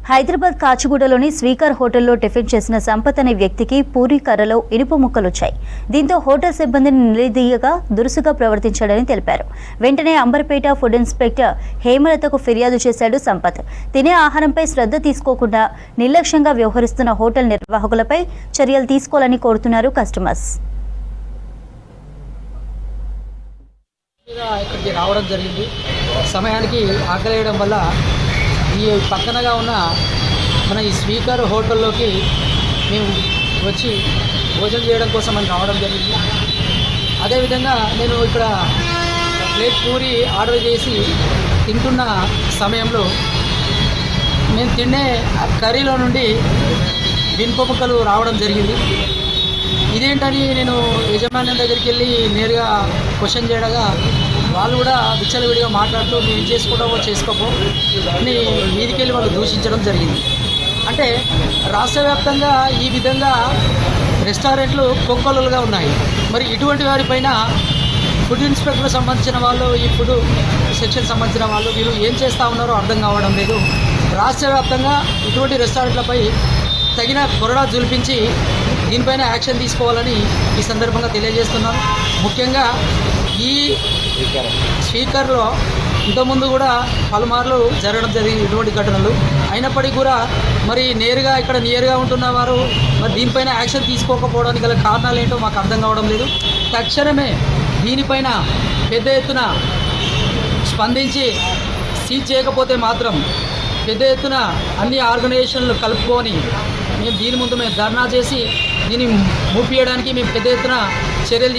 హైదరాబాద్ కాచిగూడలోని స్వీకర్ హోటల్లో టిఫిన్ చేసిన సంపత్ అనే వ్యక్తికి పూరీ కర్రలో ఇనుప ముక్కలొచ్చాయి. దీంతో హోటల్ సిబ్బందిని నిలదీయగా దురుసుగా ప్రవర్తించాడని తెలిపారు. వెంటనే అంబర్పేట ఫుడ్ ఇన్స్పెక్టర్ హేమలతకు ఫిర్యాదు చేశాడు సంపత్. తినే ఆహారంపై శ్రద్ధ తీసుకోకుండా నిర్లక్ష్యంగా వ్యవహరిస్తున్న హోటల్ నిర్వాహకులపై చర్యలు తీసుకోవాలని కోరుతున్నారు కస్టమర్స్. ఇక్కడికి రావడం జరిగింది. సమయానికి ఆకలేయడం వల్ల ఈ పక్కనగా ఉన్న మన ఈ స్పీకర్ హోటల్లోకి మేము వచ్చి భోజనం చేయడం కోసం అని రావడం జరిగింది. అదేవిధంగా నేను ఇక్కడ ప్లేట్ పూరి ఆర్డర్ చేసి తింటున్న సమయంలో మేము తినే కర్రీలో నుండి ఇనుప ముక్కలు రావడం జరిగింది. ఇదేంటని నేను యజమాని దగ్గరికి వెళ్ళి నేరుగా క్వశ్చన్ చేయడగా వాళ్ళు కూడా విచ్చలవిడిగా మాట్లాడుతూ మేము ఏం చేసుకుంటామో చేసుకోపో అని మీదికి వెళ్ళి వాళ్ళు దూషించడం జరిగింది. అంటే రాష్ట్ర వ్యాప్తంగా ఈ విధంగా రెస్టారెంట్లు కొక్కొలుగా ఉన్నాయి. మరి ఇటువంటి వారిపైన ఫుడ్ ఇన్స్పెక్టర్ సంబంధించిన వాళ్ళు, ఈ ఫుడ్ సెక్షన్ సంబంధించిన వాళ్ళు వీళ్ళు ఏం చేస్తూ ఉన్నారో అర్థం కావడం లేదు. రాష్ట్ర వ్యాప్తంగా ఇటువంటి రెస్టారెంట్లపై తగిన కొరడా జులిపించి దీనిపైన యాక్షన్ తీసుకోవాలని ఈ సందర్భంగా తెలియజేస్తున్నాను. ముఖ్యంగా ఈ స్పీకర్లో ఇంతకుముందు కూడా పలుమార్లు జరగడం జరిగింది ఇటువంటి ఘటనలు. అయినప్పటికీ కూడా మరి ఇక్కడ నియర్గా ఉంటున్న వారు మరి దీనిపైన యాక్షన్ తీసుకోకపోవడానికి గల కారణాలు ఏంటో మాకు అర్థం కావడం లేదు. తక్షణమే దీనిపైన పెద్ద ఎత్తున స్పందించి సీజ్ చేయకపోతే మాత్రం పెద్ద ఎత్తున అన్ని ఆర్గనైజేషన్లు కలుపుకొని మేము దీని ముందు ధర్నా చేసి దీన్ని మూపియడానికి మేము పెద్ద ఎత్తున చర్యలు